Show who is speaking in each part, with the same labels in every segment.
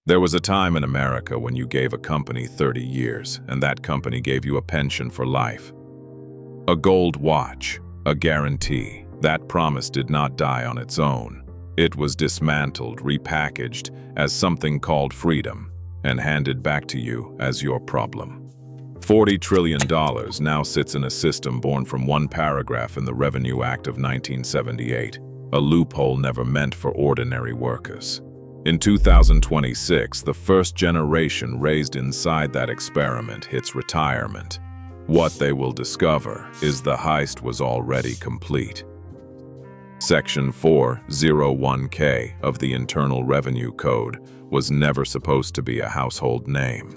Speaker 1: There was a time in America when you gave a company 30 years, and that company gave you a pension for life. A gold watch, a guarantee. That promise did not die on its own. It was dismantled, repackaged as something called freedom, and handed back to you as your problem. $40 trillion now sits in a system born from one paragraph in the Revenue Act of 1978, a loophole never meant for ordinary workers. In 2026, the first generation raised inside that experiment hits retirement. What they will discover is the heist was already complete. Section 401K of the Internal Revenue Code was never supposed to be a household name.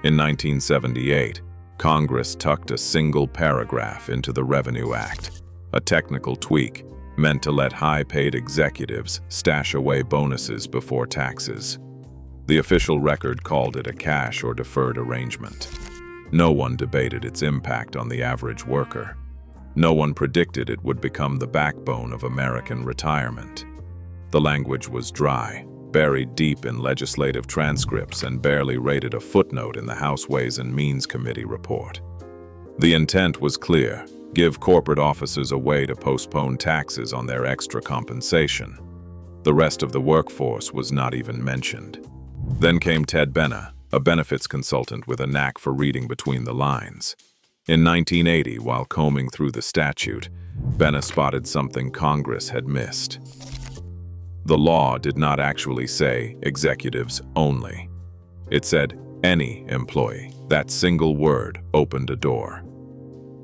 Speaker 1: In 1978, Congress tucked a single paragraph into the Revenue Act, a technical tweak meant to let high-paid executives stash away bonuses before taxes. The official record called it a cash or deferred arrangement. No one debated its impact on the average worker. No one predicted it would become the backbone of American retirement. The language was dry, buried deep in legislative transcripts, and barely rated a footnote in the House Ways and Means Committee report. The intent was clear: give corporate officers a way to postpone taxes on their extra compensation. The rest of the workforce was not even mentioned. Then came Ted Benna, a benefits consultant with a knack for reading between the lines. In 1980, while combing through the statute, Benna spotted something Congress had missed. The law did not actually say executives only. It said any employee. That single word opened a door.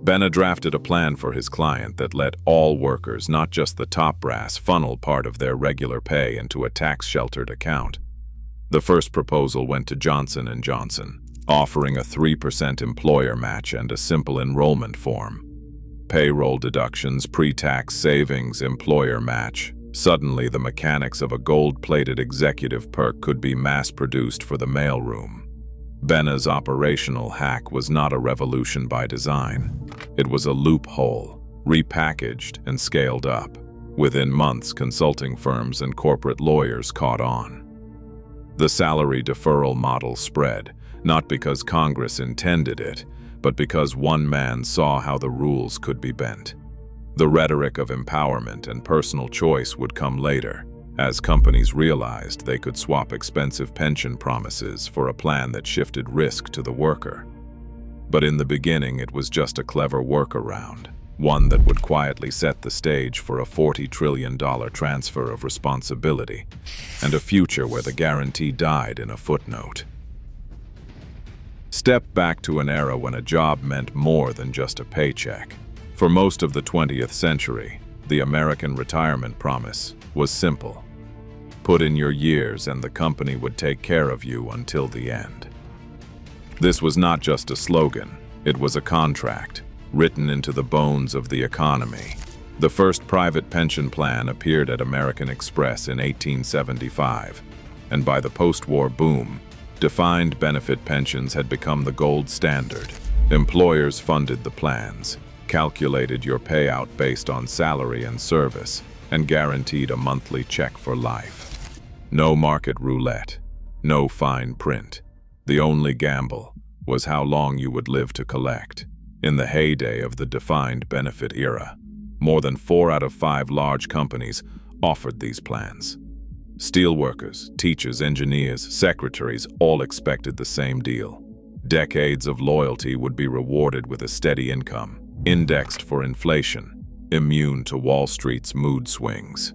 Speaker 1: Benna drafted a plan for his client that let all workers, not just the top brass, funnel part of their regular pay into a tax-sheltered account. The first proposal went to Johnson & Johnson, offering a 3% employer match and a simple enrollment form. Payroll deductions, pre-tax savings, employer match. Suddenly, the mechanics of a gold-plated executive perk could be mass-produced for the mailroom. Benna's operational hack was not a revolution by design. It was a loophole, repackaged and scaled up. Within months, consulting firms and corporate lawyers caught on. The salary deferral model spread, not because Congress intended it, but because one man saw how the rules could be bent. The rhetoric of empowerment and personal choice would come later, as companies realized they could swap expensive pension promises for a plan that shifted risk to the worker. But in the beginning, it was just a clever workaround, one that would quietly set the stage for a $40 trillion transfer of responsibility and a future where the guarantee died in a footnote. Step back to an era when a job meant more than just a paycheck. For most of the 20th century, the American retirement promise was simple. Put in your years and the company would take care of you until the end. This was not just a slogan, it was a contract, written into the bones of the economy. The first private pension plan appeared at American Express in 1875, and by the post-war boom, defined benefit pensions had become the gold standard. Employers funded the plans, calculated your payout based on salary and service, and guaranteed a monthly check for life. No market roulette, no fine print. The only gamble was how long you would live to collect. In the heyday of the defined benefit era, more than 4 out of 5 large companies offered these plans. Steelworkers, teachers, engineers, secretaries all expected the same deal. Decades of loyalty would be rewarded with a steady income, indexed for inflation, immune to Wall Street's mood swings.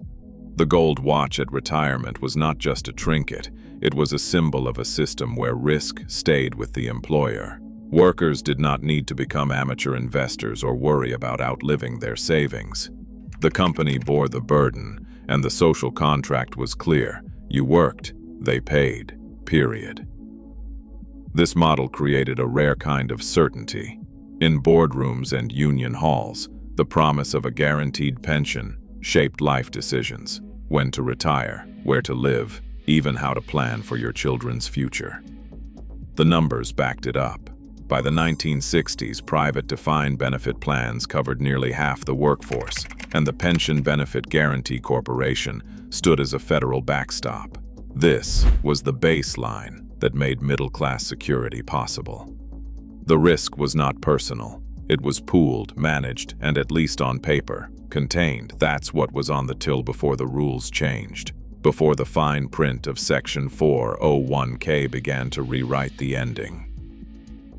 Speaker 1: The gold watch at retirement was not just a trinket, it was a symbol of a system where risk stayed with the employer. Workers did not need to become amateur investors or worry about outliving their savings. The company bore the burden, and the social contract was clear. You worked, they paid, period. This model created a rare kind of certainty. In boardrooms and union halls, the promise of a guaranteed pension shaped life decisions: when to retire, where to live, even how to plan for your children's future. The numbers backed it up. By the 1960s, private defined benefit plans covered nearly half the workforce, and the Pension Benefit Guaranty Corporation stood as a federal backstop. This was the baseline that made middle-class security possible. The risk was not personal. It was pooled, managed, and at least on paper, contained. That's what was on the till before the rules changed, before the fine print of Section 401K began to rewrite the ending.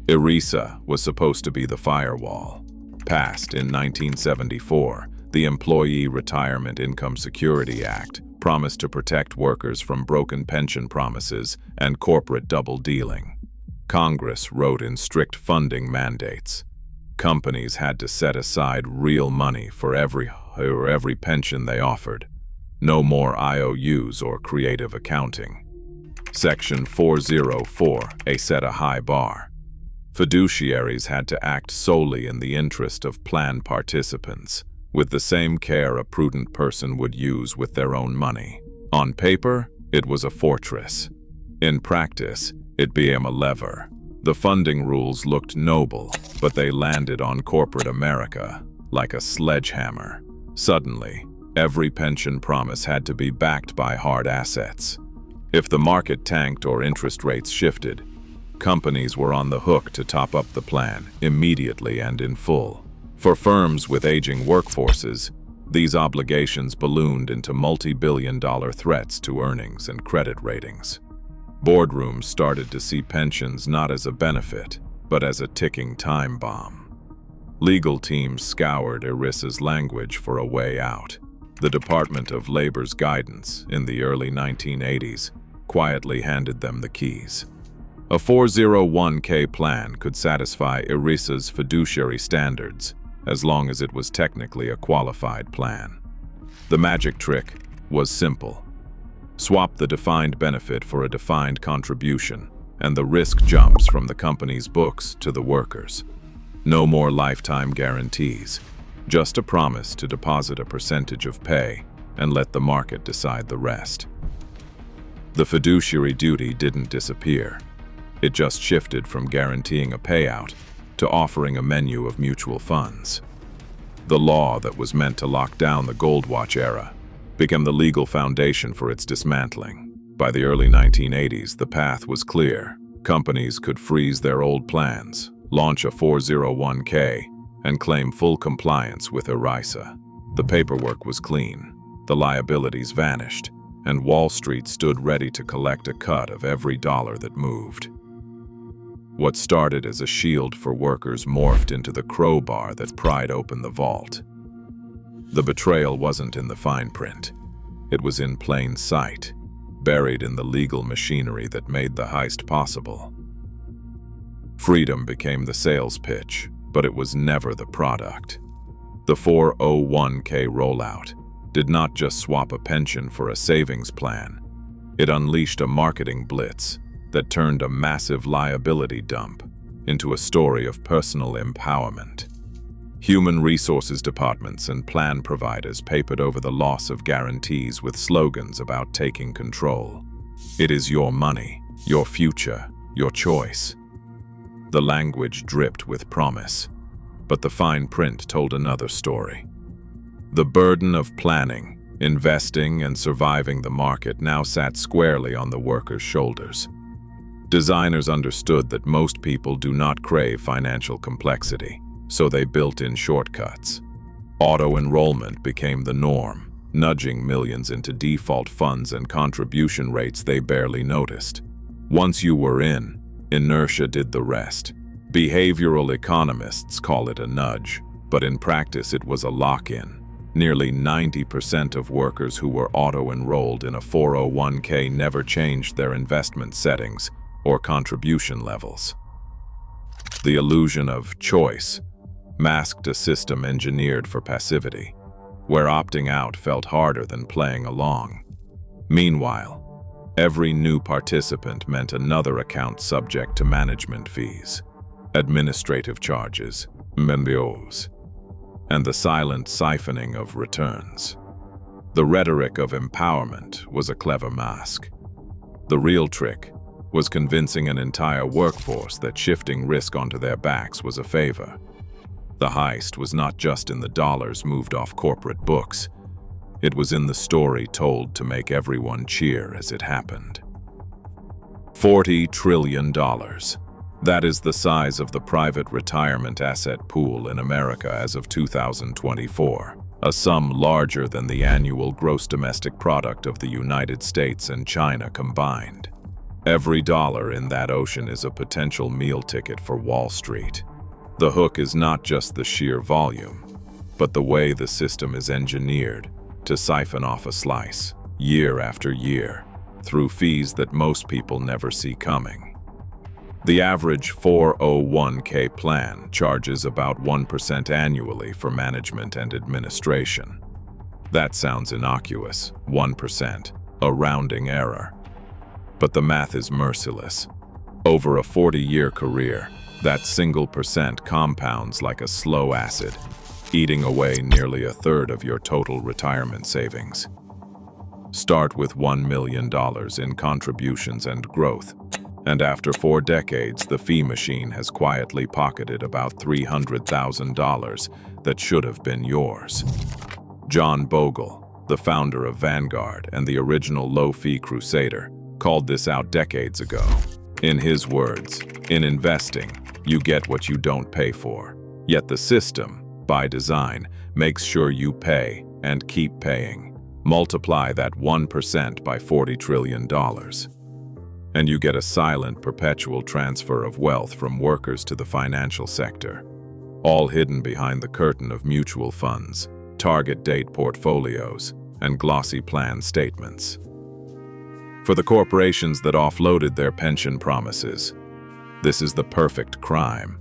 Speaker 1: ERISA was supposed to be the firewall. Passed in 1974, the Employee Retirement Income Security Act promised to protect workers from broken pension promises and corporate double-dealing. Congress wrote in strict funding mandates. Companies had to set aside real money for every pension they offered. No more IOUs or creative accounting. Section 404A set a high bar. Fiduciaries had to act solely in the interest of plan participants, with the same care a prudent person would use with their own money. On paper, it was a fortress. In practice, it became a lever. The funding rules looked noble, but they landed on corporate America like a sledgehammer. Suddenly, every pension promise had to be backed by hard assets. If the market tanked or interest rates shifted, companies were on the hook to top up the plan immediately and in full. For firms with aging workforces, these obligations ballooned into multi-billion-dollar threats to earnings and credit ratings. Boardrooms started to see pensions not as a benefit, but as a ticking time bomb. Legal teams scoured ERISA's language for a way out. The Department of Labor's guidance in the early 1980s quietly handed them the keys. A 401K plan could satisfy ERISA's fiduciary standards as long as it was technically a qualified plan. The magic trick was simple. Swap the defined benefit for a defined contribution, and the risk jumps from the company's books to the workers. No more lifetime guarantees, just a promise to deposit a percentage of pay and let the market decide the rest. The fiduciary duty didn't disappear. It just shifted from guaranteeing a payout to offering a menu of mutual funds. The law that was meant to lock down the gold watch era became the legal foundation for its dismantling. By the early 1980s, the path was clear. Companies could freeze their old plans, launch a 401K, and claim full compliance with ERISA. The paperwork was clean, the liabilities vanished, and Wall Street stood ready to collect a cut of every dollar that moved. What started as a shield for workers morphed into the crowbar that pried open the vault. The betrayal wasn't in the fine print. It was in plain sight, buried in the legal machinery that made the heist possible. Freedom became the sales pitch, but it was never the product. The 401K rollout did not just swap a pension for a savings plan. It unleashed a marketing blitz that turned a massive liability dump into a story of personal empowerment. Human resources departments and plan providers papered over the loss of guarantees with slogans about taking control. It is your money, your future, your choice. The language dripped with promise, but the fine print told another story. The burden of planning, investing, and surviving the market now sat squarely on the workers' shoulders. Designers understood that most people do not crave financial complexity, so they built in shortcuts. Auto-enrollment became the norm, nudging millions into default funds and contribution rates they barely noticed. Once you were in, inertia did the rest. Behavioral economists call it a nudge, but in practice it was a lock-in. Nearly 90% of workers who were auto-enrolled in a 401K never changed their investment settings or contribution levels. The illusion of choice masked a system engineered for passivity, where opting out felt harder than playing along. Meanwhile, every new participant meant another account subject to management fees, administrative charges, MBOs, and the silent siphoning of returns. The rhetoric of empowerment was a clever mask. The real trick was convincing an entire workforce that shifting risk onto their backs was a favor. The heist was not just in the dollars moved off corporate books. It was in the story told to make everyone cheer as it happened. $40 trillion. That is the size of the private retirement asset pool in America as of 2024, a sum larger than the annual gross domestic product of the United States and China combined. Every dollar in that ocean is a potential meal ticket for Wall Street. The hook is not just the sheer volume, but the way the system is engineered to siphon off a slice, year after year, through fees that most people never see coming. The average 401k plan charges about 1% annually for management and administration. That sounds innocuous, 1%, a rounding error. But the math is merciless. Over a 40-year career, that single percent compounds like a slow acid, eating away nearly a third of your total retirement savings. Start with $1 million in contributions and growth, and after 4 decades, the fee machine has quietly pocketed about $300,000 that should have been yours. John Bogle, the founder of Vanguard and the original low-fee crusader, called this out decades ago. In his words, in investing, you get what you don't pay for. Yet the system, by design, makes sure you pay and keep paying. Multiply that 1% by $40 trillion. And you get a silent, perpetual transfer of wealth from workers to the financial sector, all hidden behind the curtain of mutual funds, target date portfolios, and glossy plan statements. For the corporations that offloaded their pension promises, this is the perfect crime.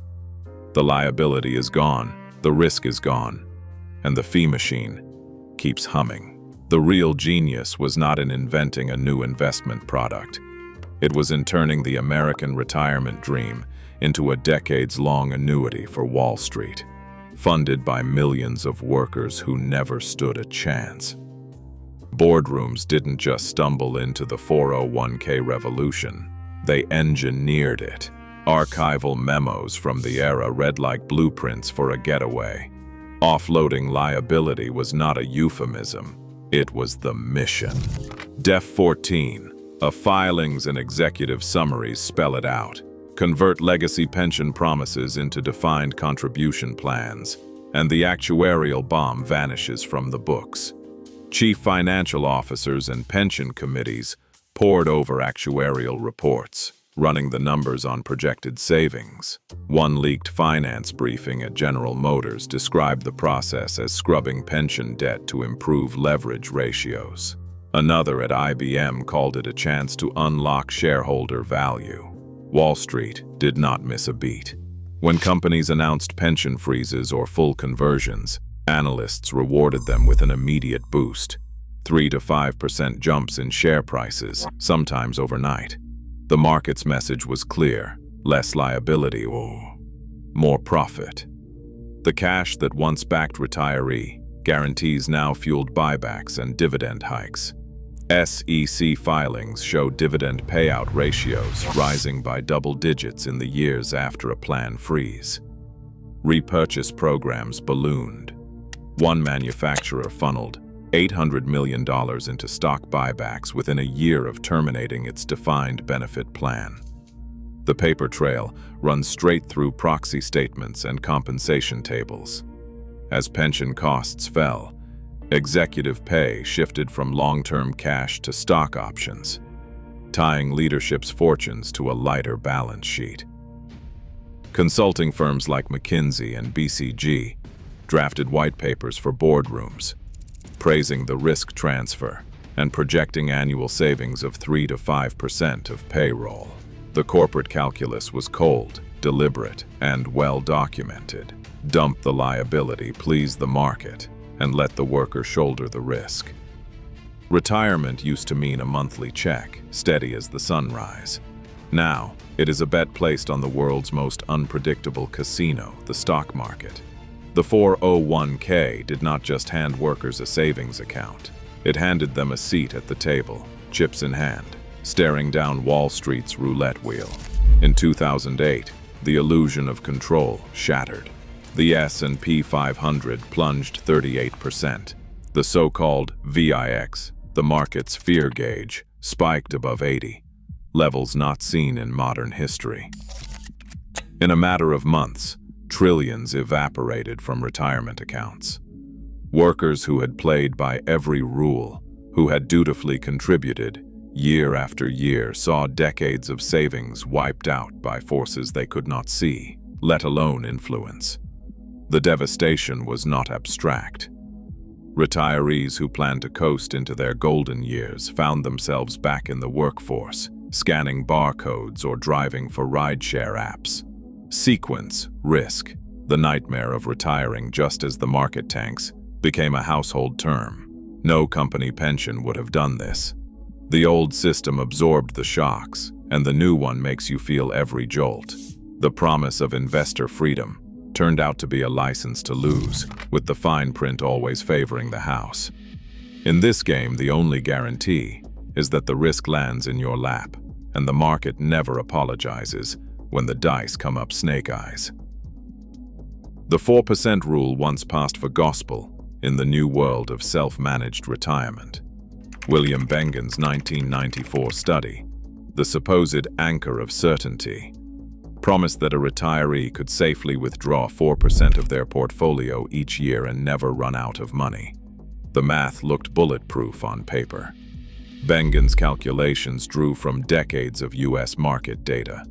Speaker 1: The liability is gone, the risk is gone, and the fee machine keeps humming. The real genius was not in inventing a new investment product. It was in turning the American retirement dream into a decades-long annuity for Wall Street, funded by millions of workers who never stood a chance. Boardrooms didn't just stumble into the 401k revolution, they engineered it. Archival memos from the era read like blueprints for a getaway. Offloading liability was not a euphemism, it was the mission. Def 14, filings and executive summaries spell it out. Convert legacy pension promises into defined contribution plans, and the actuarial bomb vanishes from the books. Chief financial officers and pension committees pored over actuarial reports, running the numbers on projected savings. One leaked finance briefing at General Motors described the process as scrubbing pension debt to improve leverage ratios. Another at IBM called it a chance to unlock shareholder value. Wall Street did not miss a beat. When companies announced pension freezes or full conversions, analysts rewarded them with an immediate boost. 3 to 5% jumps in share prices, sometimes overnight. The market's message was clear: less liability, more profit. The cash that once backed retiree guarantees now fueled buybacks and dividend hikes. SEC filings show dividend payout ratios rising by double digits in the years after a plan freeze. Repurchase programs ballooned. One manufacturer funneled $800 million into stock buybacks within a year of terminating its defined benefit plan. The paper trail runs straight through proxy statements and compensation tables. As pension costs fell, executive pay shifted from long-term cash to stock options, tying leadership's fortunes to a lighter balance sheet. Consulting firms like McKinsey and BCG drafted white papers for boardrooms, praising the risk transfer and projecting annual savings of 3 to 5% of payroll. The corporate calculus was cold, deliberate, and well documented. Dump the liability, please the market, and let the worker shoulder the risk. Retirement used to mean a monthly check, steady as the sunrise. Now, it is a bet placed on the world's most unpredictable casino, the stock market. The 401k did not just hand workers a savings account. It handed them a seat at the table, chips in hand, staring down Wall Street's roulette wheel. In 2008, the illusion of control shattered. The S&P 500 plunged 38%. The The so-called VIX, the market's fear gauge, spiked above 80, levels not seen in modern history. In a matter of months, trillions evaporated from retirement accounts. Workers who had played by every rule, who had dutifully contributed, year after year saw decades of savings wiped out by forces they could not see, let alone influence. The devastation was not abstract. Retirees who planned to coast into their golden years found themselves back in the workforce, scanning barcodes or driving for rideshare apps. Sequence, risk, the nightmare of retiring just as the market tanks, became a household term. No company pension would have done this. The old system absorbed the shocks, and the new one makes you feel every jolt. The promise of investor freedom turned out to be a license to lose, with the fine print always favoring the house. In this game, the only guarantee is that the risk lands in your lap, and the market never apologizes when the dice come up snake eyes. The 4% rule once passed for gospel in the new world of self-managed retirement. William Bengen's 1994 study, the supposed anchor of certainty, promised that a retiree could safely withdraw 4% of their portfolio each year and never run out of money. The math looked bulletproof on paper. Bengen's calculations drew from decades of U.S. market data,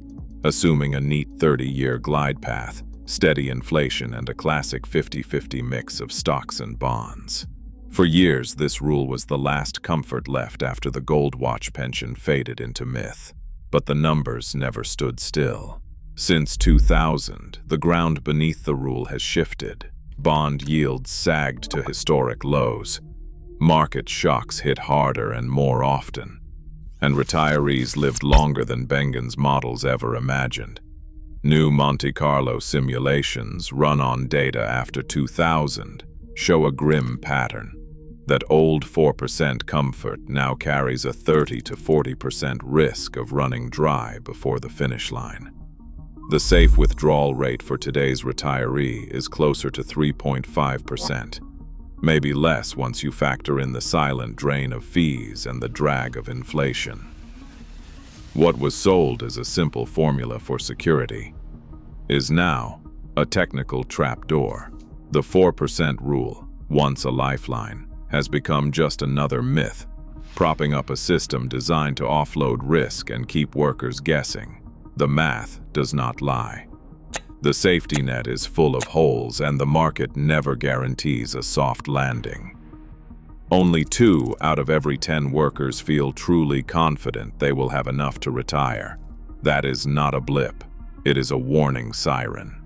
Speaker 1: assuming a neat 30-year glide path, steady inflation, and a classic 50-50 mix of stocks and bonds. For years, this rule was the last comfort left after the gold watch pension faded into myth. But the numbers never stood still. Since 2000, the ground beneath the rule has shifted. Bond yields sagged to historic lows. Market shocks hit harder and more often. And retirees lived longer than Bengen's models ever imagined. New Monte Carlo simulations run on data after 2000 show a grim pattern. That old 4% comfort now carries a 30 to 40% risk of running dry before the finish line. The safe withdrawal rate for today's retiree is closer to 3.5%, maybe less once you factor in the silent drain of fees and the drag of inflation. What was sold as a simple formula for security is now a technical trapdoor. The 4% rule, once a lifeline, has become just another myth, propping up a system designed to offload risk and keep workers guessing. The math does not lie. The safety net is full of holes, and the market never guarantees a soft landing. Only 2 out of every 10 workers feel truly confident they will have enough to retire. That is not a blip. It is a warning siren.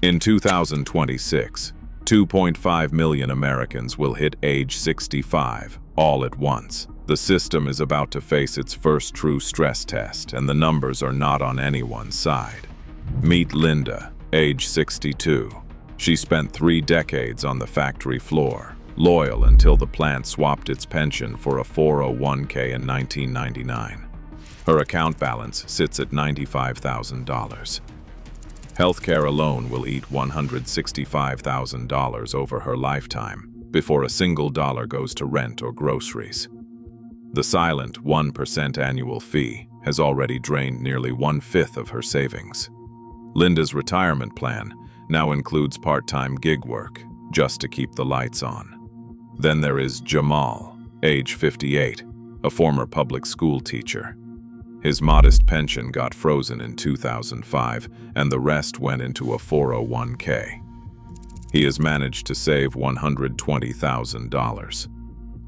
Speaker 1: In 2026, 2.5 million Americans will hit age 65, all at once. The system is about to face its first true stress test, and the numbers are not on anyone's side. Meet Linda, age 62. She spent 3 decades on the factory floor, loyal until the plant swapped its pension for a 401k in 1999. Her account balance sits at $95,000. Healthcare alone will eat $165,000 over her lifetime before a single dollar goes to rent or groceries. The silent 1% annual fee has already drained nearly 1/5 of her savings. Linda's retirement plan now includes part-time gig work just to keep the lights on. Then there is Jamal, age 58, a former public school teacher. His modest pension got frozen in 2005, and the rest went into a 401k. He has managed to save $120,000.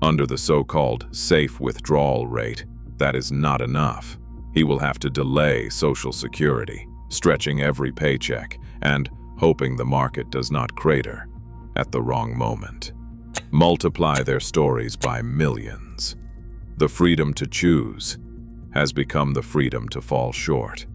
Speaker 1: Under the so-called safe withdrawal rate, that is not enough. He will have to delay Social Security, stretching every paycheck and hoping the market does not crater at the wrong moment. Multiply their stories by millions. The freedom to choose has become the freedom to fall short.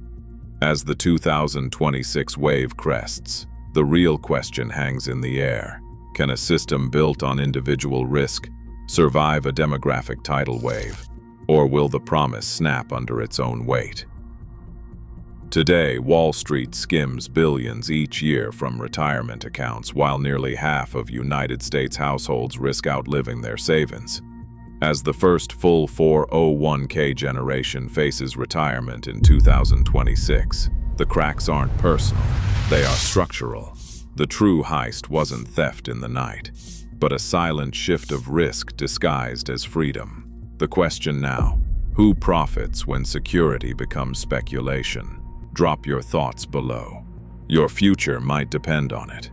Speaker 1: As the 2026 wave crests, the real question hangs in the air. Can a system built on individual risk survive a demographic tidal wave, or will the promise snap under its own weight? Today, Wall Street skims billions each year from retirement accounts, while nearly half of United States households risk outliving their savings. As the first full 401k generation faces retirement in 2026, the cracks aren't personal, they are structural. The true heist wasn't theft in the night, but a silent shift of risk disguised as freedom. The question now: who profits when security becomes speculation? Drop your thoughts below. Your future might depend on it.